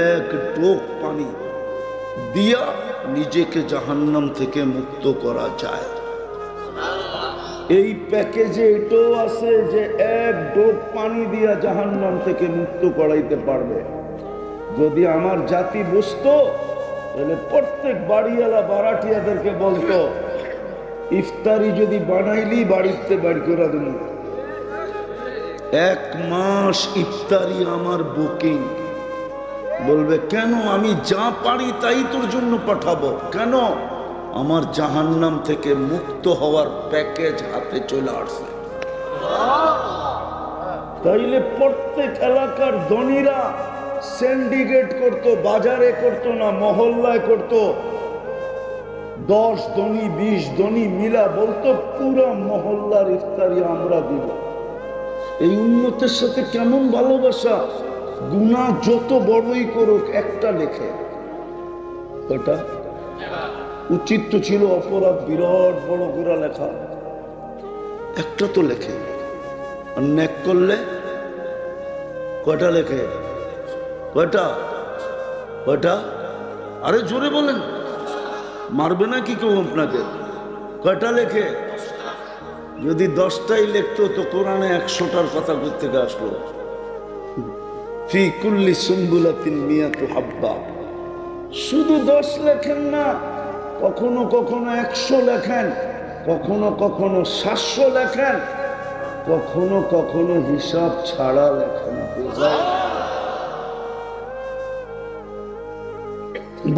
এক ঢোক পানি দিয়া নিজেকে জাহান্নাম থেকে মুক্ত করা যায়। এই প্যাকেজে এটাও আছে যে এক ঢোক পানি দিয়া জাহান্নাম থেকে মুক্ত করাইতে পারবে। যদি আমার জাতি বুঝতো তাহলে প্রত্যেক বাড়িওয়ালা বারাটিয়াদেরকে বলতো, ইফতারি যদি বানাইলি বাড়িতে বাড়ি করে দিন, 1 মাস ইফতারি আমার বুকিং। বলবে কেন? আমি যা পারি তাই তোর জন্য পাঠাবো। কেন? আমার জাহান্নাম থেকে মুক্ত হওয়ার প্যাকেজ হাতে চলে আসছে। তাইলে প্রত্যেক এলাকার ধনীরা সিন্ডিকেট করতো, বাজারে করতো না, মহল্লায় করতো। 10 ধনী 20 ধনী মিলা বলতো পুরা মহল্লার ইফতারি আমরা দিব। এই উম্মতের সাথে কেমন ভালোবাসা! গুনাহ যত বড়ই করুক একটা লেখে। ওটা উচিত তো ছিল অপরাধ বিরাট বড় করে লেখা, একটা তো লেখে। আর নেক করলে কয়টা লেখে? কয়টা? আরে জোরে বলেন, মারবে না কি কেউ আপনাকে? কয়টা লেখে? যদি 10টাই লিখতো তো কোরআনে 100টার কথা কোত্থেকে আসলো? ফি কুল্লি সুম্বুলাতিন মিয়াতু হাব্বা। শুধু 10 লেখেন না, কখনো কখনো 100 লেখেন, কখনো কখনো 700 লেখেন, কখনো কখনো হিসাব ছাড়া লেখেন।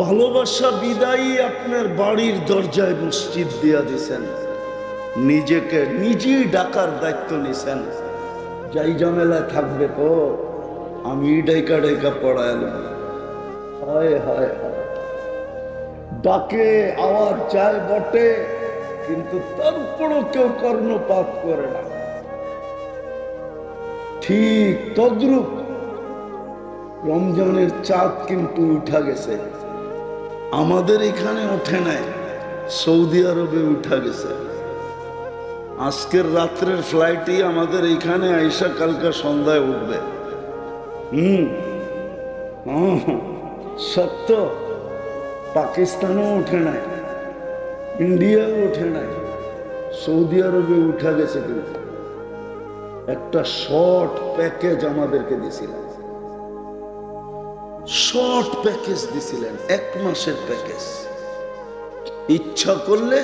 ভালোবাসা বিদায়ী আপনার বাড়ির দরজায় মসজিদ দিয়া দিছেন, নিজেকে নিজেই ডাকার দায়িত্ব নিছেন। যাই ঝামেলায় থাকবে তো আমি ডাইকা ডাইকা পড়াইলাম। হায় হায় হায়, ডাকে আওয়াজ যায় বটে, কিন্তু তারপরও কেউ কর্ণপাত করে না। ঠিক তদ্রূপ রমজানের চাঁদ কিন্তু উঠা গেছে, আমাদের এখানে ওঠে নাই, সৌদি আরবে উঠা গেছে। আজকের রাত্রের ফ্লাইটই আমাদের এখানে আইসা কালকা সন্ধ্যায় উঠবে। সত্য। পাকিস্তানও ওঠে নাই, ইন্ডিয়াও ওঠে নাই, সৌদি আরবে উঠা গেছে। কিন্তু একটা শর্ট প্যাকেজ আমাদেরকে দিছিলেন, শর্ট প্যাকেজ দিছিলেন, 1 মাসের প্যাকেজ। ইচ্ছা করলে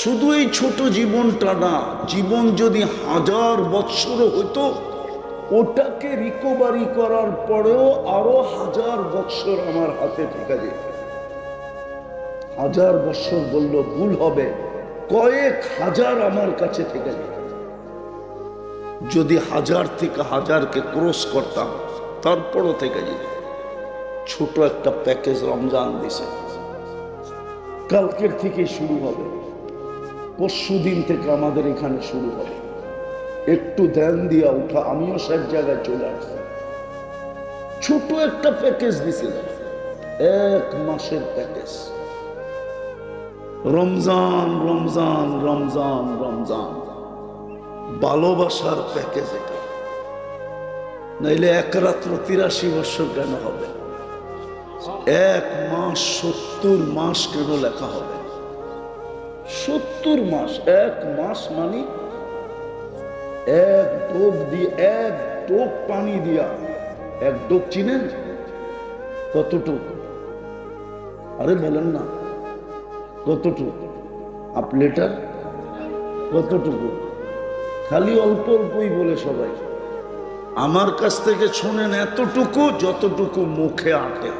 শুধু এই ছোট জীবনটা না, জীবন যদি 1000 বৎসরও হইতো, ওটাকে রিকভারি করার পরেও আরো 1000 বৎসর আমার হাতে থেকে যেত। 1000 বৎসর বলল ভুল হবে, কয়েক হাজার আমার কাছে থেকে যেত। যদি 1000 থেকে 1000কে ক্রস করতাম তারপরও থেকে যেত। ছোট একটা প্যাকেজ রমজান দিছে, কালকের থেকে শুরু হবে, পরশুদিন থেকে আমাদের এখানে শুরু হবে। একটু ধ্যান দিয়া উঠা, আমিও সব জায়গায় চলে আসছি। ছোট একটা প্যাকেজ দিছিল, 1 মাসের প্যাকেজ। রমজান রমজান রমজান রমজান, ভালোবাসার প্যাকেজ এটা। নাইলে 1 রাত্র 83 বছর কেন হবে? 1 মাস 70 মাস কেন লেখা হবে? 70 মাস। 1 মাস মানে 1 ডোব দিয়ে, 1 ডোব পানি দিয়া। 1 ডোব চিনেন কতটুকু? আরে বলেন না কতটুকু? 1/2 লিটার কতটুকু? খালি অল্প অল্পই বলে সবাই। আমার কাছ থেকে শুনেন, এতটুকু যতটুকু মুখে আটে।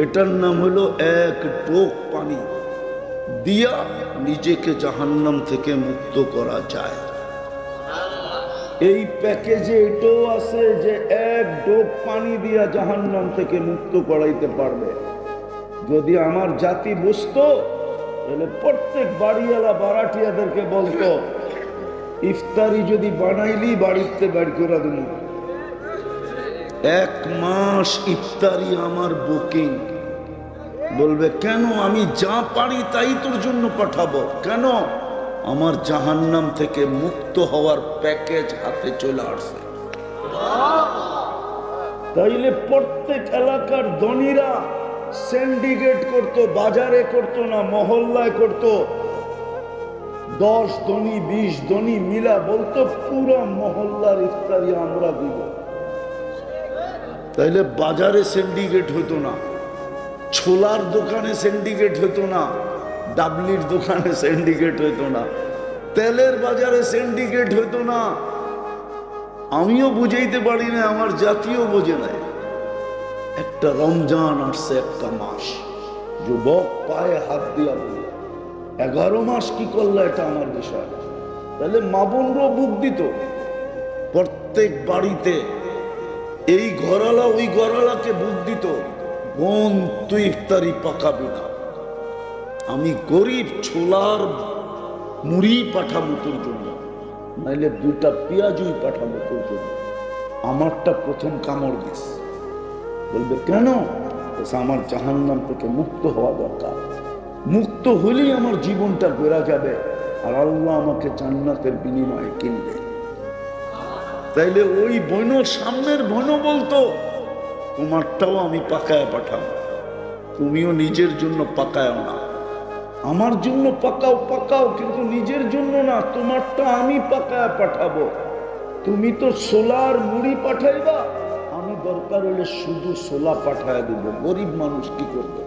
এটার নাম হলো 1 ডোব পানি দিয়া নিজেকে জাহান্নাম থেকে মুক্ত করা যায়। এই প্যাকেজে এটাও আছে যে 1 ডোব পানি দিয়া জাহান্নাম থেকে মুক্ত করাইতে পারবে। যদি আমার জাতি বুঝতো তাহলে প্রত্যেক বাড়িওয়ালা বারাটিয়াদেরকে বলতো, ইফতারি যদি বানাইলি বাড়িতে বাড়ি করে দিন, 1 মাস ইফতারি আমার বুকিং। বলবে কেন? আমি যা পারি তাই তোর জন্য পাঠাবো। কেন? আমার জাহান্নাম থেকে মুক্ত হওয়ার প্যাকেজ হাতে চলে আসছে। তাইলে প্রত্যেক এলাকার ধনীরা সিন্ডিকেট করত, বাজারে করত না, মহল্লায় করত। 10 ধনী 20 ধনী মিলা বলতো পুরা মহল্লার ইফতারি আমরা দিব। তাইলে বাজারে সিন্ডিকেট হইতো না, ছোলার দোকানে সিন্ডিকেট হইতো না, ডাবলির দোকানে সিন্ডিকেট হইতো না, তেলের বাজারে সিন্ডিকেট হইতো না। আমিও বুঝাইতে পারি না, আমার জাতীয় বোঝে নাই। একটা রমজান আসছে, একটা মাস, যুবক পায়ে হাত দিয়া বলে 11 মাস কি করলে এটা আমার বিষয়। তাহলে মা বোনরাও বুক দিত, প্রত্যেক বাড়িতে এই ঘরালা ওই ঘরালাকে বুক দিত, বোন তুই ইফতারি পাকাবি না, আমি গরিব ছোলার মুড়ি পাঠাবো তোর জন্য, নাইলে 2টা পেঁয়াজুই পাঠাবো তোর জন্য। আমারটা প্রথম কামড় দিস। বলবে কেন? আমার জাহান্নাম থেকে মুক্ত হওয়া দরকার, মুক্ত হলেই আমার জীবনটা বেড়া যাবে, আর আল্লাহ আমাকে জান্নাতের বিনিময়ে কিনবে। তাইলে ওই বোনের সামনের বোন বলতো তোমারটাও আমি পাকায় পাঠাবো, তুমিও নিজের জন্য পাকায় না, আমার জন্য পাকাও পাকাও, কিন্তু নিজের জন্য না, তোমারটা আমি পাকায় পাঠাবো। তুমি তো সোলার মুড়ি পাঠাইবা, আমি দরকার হলে শুধু সোলা পাঠায় দেবো। গরিব মানুষ কি করবে?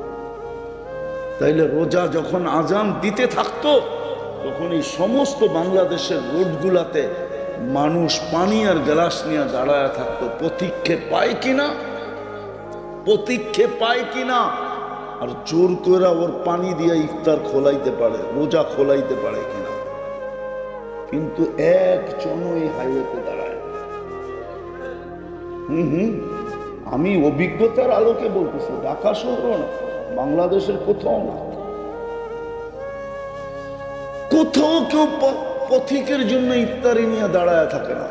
তাইলে রোজা যখন আজান দিতে থাকতো, তখন এই সমস্ত বাংলাদেশের রোডগুলাতে মানুষ পানি আর গ্লাস নিয়ে দাঁড়ায় থাকতো, প্রতীক্ষে পায় কিনা, প্রতীক্ষে পায় কিনা। আর জোর করে ওর পানি দিয়ে ইফতার খোলাইতে পারে, রোজা খোলাইতে পারে কিনা। কিন্তু একজনও এই হাইওয়েতে দাঁড়ায়। আমি অভিজ্ঞতার আলোকে বলতেছি, ঢাকা শহর না, বাংলাদেশের কোথাও না, কোথাও কেউ পথিকের জন্য ইফতারি নিয়ে দাঁড়ায় থাকে না,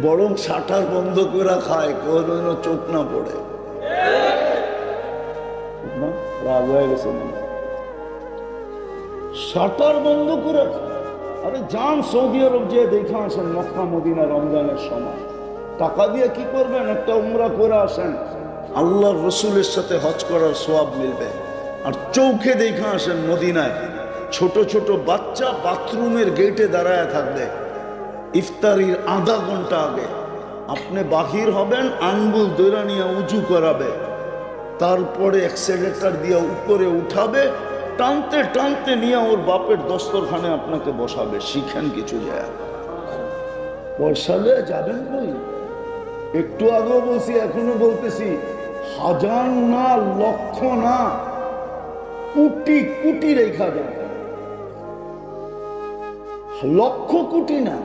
বরং শাটার বন্ধ করে খায়, কেউ চোখ না পড়ে। রাগ হয়ে গেছে, শাটার বন্ধ করে। আরে যান সৌদি আরব যে দেখে আসেন, মক্কা মদিনা রমজানের সময় টাকা দিয়ে কি করবেন? একটা উমরা করে আসেন, আল্লাহর রসুলের সাথে হজ করার সওয়াব মিলবে। আর চৌখে দেখে আসেন মদিনায় ছোট ছোট বাচ্চা বাথরুমের গেটে দাঁড়ায় থাকবে, ইফতারির আধা ঘন্টা আগে আপনি বাহির হবেন, আঙ্গুল দৈরা নিয়ে উঁচু করাবে, তারপরে অ্যাক্সেলেটার দিয়ে উপরে উঠাবে, টানতে টানতে নিয়ে ওর বাপের দস্তরখানে আপনাকে বসাবে। শিখেন কিছু যায়, বসালে যাবেন কই? একটু আগেও বলছি, এখনো বলতেছি, হাজার না, লক্ষ না, কোটি কোটি রেখা যাবে, লক্ষ কোটি না।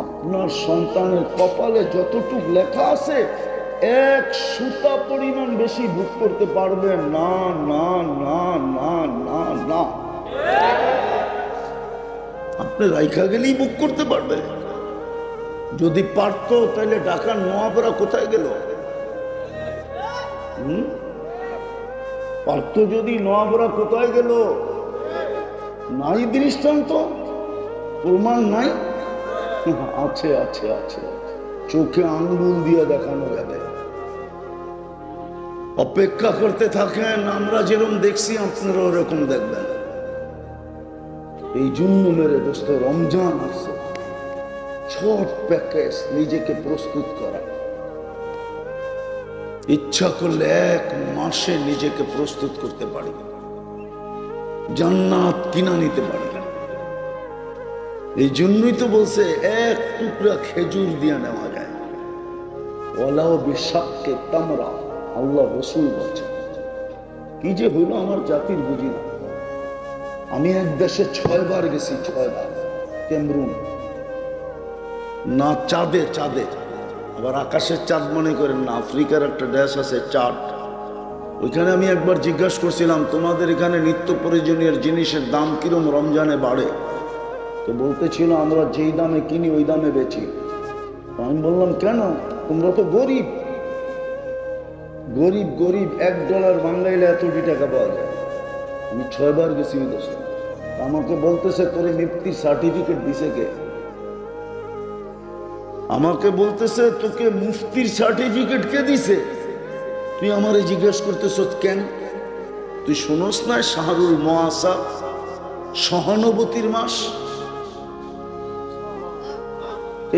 আপনার সন্তানের কপালে যতটুক লেখা আছে, 1 সুতা পরিমাণ বেশি বুক করতে পারবে না, না না না না না। আপনি রাইখা গেলেই বুক করতে পারবে। যদি পারতো তাহলে ঢাকার নোয়াপাড়া কোথায় গেল? পারতো যদি, নোয়াপাড়া কোথায় গেল? নাই দৃষ্টান্ত, প্রমাণ নাই। আছে আছে আছে, চোখে আঙ্গুল দিয়ে দেখানো যাবে। অপেক্ষা করতে থাকেন, আমরা যেরকম দেখছি আপনারা ওরকম দেখবেন। এই জন্য মেরে দোস্ত, রমজান আসছে, ছোট প্যাকেজ, নিজেকে প্রস্তুত করা। ইচ্ছা করলে 1 মাসে নিজেকে প্রস্তুত করতে পারি, জান্নাত কিনা নিতে পারি। এই জন্যই তো বলছে 1 টুকরা খেজুর দিয়ে নেওয়া যায়, ওয়ালাও বিশাক্কে তামরা। আল্লাহ রসুল বলছে। কি যে হইল আমার জাতির বুঝি না। আমি এক দেশে 6 বার গেছি, 6 বার। ক্যামরুন না, চাঁদে চাঁদে, আবার আকাশের চাঁদ মনে করেন না, আফ্রিকার একটা দেশ আছে চাঁদ, ওইখানে আমি একবার জিজ্ঞাসা করছিলাম তোমাদের এখানে নিত্য প্রয়োজনীয় জিনিসের দাম কিরম রমজানে বাড়ে? তো বলতেছিল আমরা যেই দামে কিনি ওই দামে বেচি। আমি বললাম কেন? তোমরা তো গরিব। গরিব গরিব $1 বাংলাইলে এতটি টাকা পাওয়া যায়। আমি 6 বার গেছি ওই দেশে। আমাকে বলতেছে তোরে নিফটির সার্টিফিকেট দিছে কে? আমাকে বলতেছে তোকে মুফতির সার্টিফিকেট কে দিছে? তুই আমারে জিজ্ঞেস করতেছ কেন? তুই শুনোস না শাহরুল মুআসা, সহানুভূতির মাস?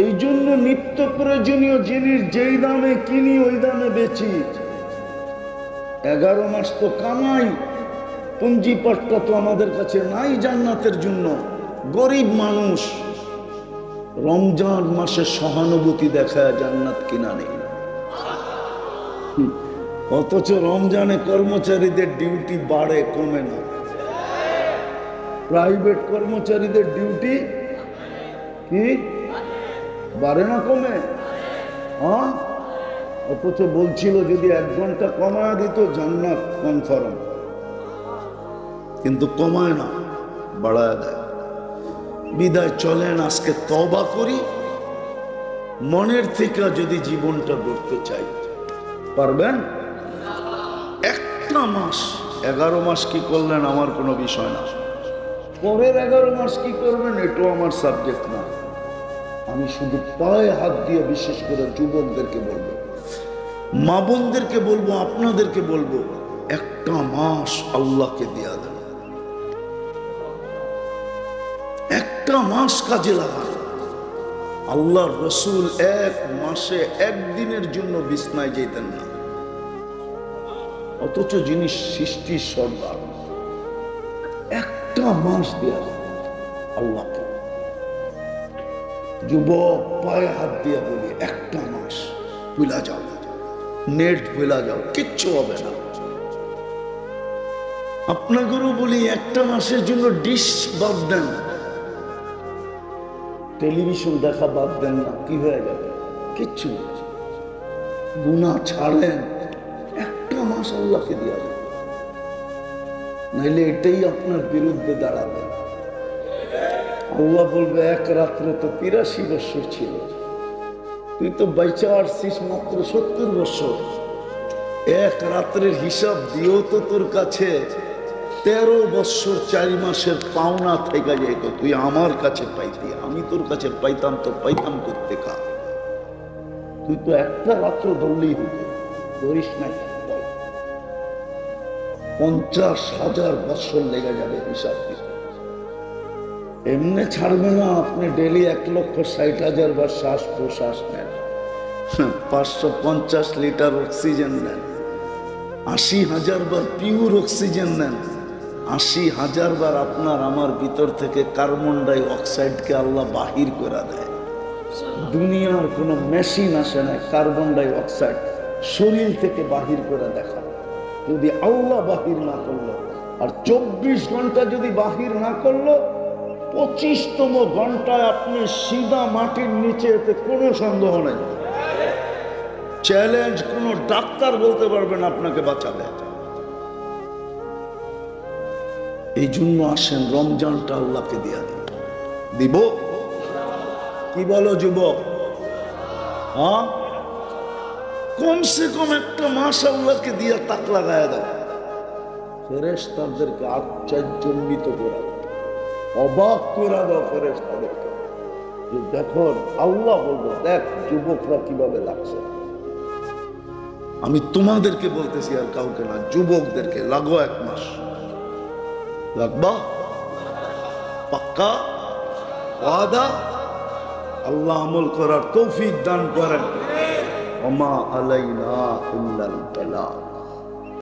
এই জন্য নিত্য প্রয়োজনীয় জিনিস যেই দামে কিনি ওই দামে বেচি। 11 মাস তো কামাই, পুঞ্জিপাটটা তো আমাদের কাছে নাই জান্নাতের জন্য। গরিব মানুষ, রমজান মাসে সহানুভূতি দেখায় জান্নাত কিনা নেই। অথচ রমজানে কর্মচারীদের ডিউটি বাড়ে, কমে না। প্রাইভেট কর্মচারীদের ডিউটি কি বাড়ে না কমে? হ্যাঁ, অথচ বলছিল যদি 1 ঘন্টা কমায় দিত জান্নাত কনফার্ম, কিন্তু কমায় না, বাড়ায় দেয়। বিদায় চলেন আজকে তওবা করি, মনের থেকে যদি জীবনটা গড়তে চাই। পারবেন? একটা মাস, 11 মাস কি করলেন আমার কোনো বিষয় না। পরের 11 মাস কি করবেন এটাও আমার সাবজেক্ট না। আমি শুধু পায়ে হাত দিয়ে বিশেষ করে যুবকদেরকে বলবো, মা বোনদেরকে বলবো, আপনাদেরকে বলবো, একটা মাস আল্লাহকে দেয়া দেন। একটা মাস কাজে লাগান। আল্লাহর রসুল 1 মাসে 1 দিনের জন্য বিছনায় যেতেন না, অথচ যিনি সৃষ্টির সর্দার, একটা মাস দেয়া আল্লাহকে। যুবক পায়ে হাত দিয়ে বলি, একটা মাস ভুলা যাও, নেট ভুলা যাও, কিচ্ছু হবে না। আপনাদেরও বলি একটা মাসের জন্য ডিশ বাদ দেন, টেলিভিশন দেখা বাদ দেন না, কি হয়ে যাবে? কিচ্ছু গুনাহ ছাড়েন, একটা মাস আল্লাহকে দিয়া দেন, নাইলে এটাই আপনার বিরুদ্ধে দাঁড়াবে। আল্লাহ বলবে 1 রাত্রে তো 83 বছর ছিল, তুই তো বাইচা আসছিস মাত্র 70 বছর। 1 রাত্রের হিসাব দিয়েও তো তোর কাছে 13 বছর 4 মাসের পাওনা থেকে যেত। তুই আমার কাছে পাইতি, আমি তোর কাছে পাইতাম তো পাইতাম করতে কা। তুই তো একটা রাত্র ধরলেই হতো, ধরিস নাই, 50,000 বছর লেগে যাবে হিসাব দিতে। এমনি ছাড়বে না, আপনি ডেলি 1,60,000 বার শ্বাস প্রশ্বাস নেন, 550 লিটার অক্সিজেন নেন, 80,000 বার পিওর অক্সিজেন নেন, 80,000 বার আপনার আমার ভিতর থেকে কার্বন ডাই অক্সাইডকে আল্লাহ বাহির করে দেয়। দুনিয়ার কোনো মেশিন আসে না কার্বন ডাই অক্সাইড শরীর থেকে বাহির করে দেখা, যদি আল্লাহ বাহির না করলো। আর 24 ঘন্টা যদি বাহির না করলো, 25তম ঘন্টায় আপনি সিধা মাটির নিচে, এতে কোনো সন্দেহ নেই। চ্যালেঞ্জ, কোন ডাক্তার বলতে পারবেন আপনাকে বাঁচাবে। এই জন্য আসেন রমজানটা আল্লাহকে দিয়া দিব। কি বলো যুবক? হ্যাঁ, কমসে কম একটা মাস আল্লাহকে দিয়া তাক লাগায় দাও। ফেরেশতাদেরকে আশ্চর্যান্বিত করে দাও, অবাক করে দাও ফেরেশতাদেরকে। দেখো আল্লাহ বলবো, দেখ যুবকরা কিভাবে লাগছে। আমি তোমাদেরকে বলতেছি, আর কাউকে না, যুবকদেরকে লাগো 1 মাস। লাগবা? পাক্কা ওয়াদা? আল্লাহ আমল করার তৌফিক দান করেন। ওমা আলাইনা ইল্লাল বালাগ।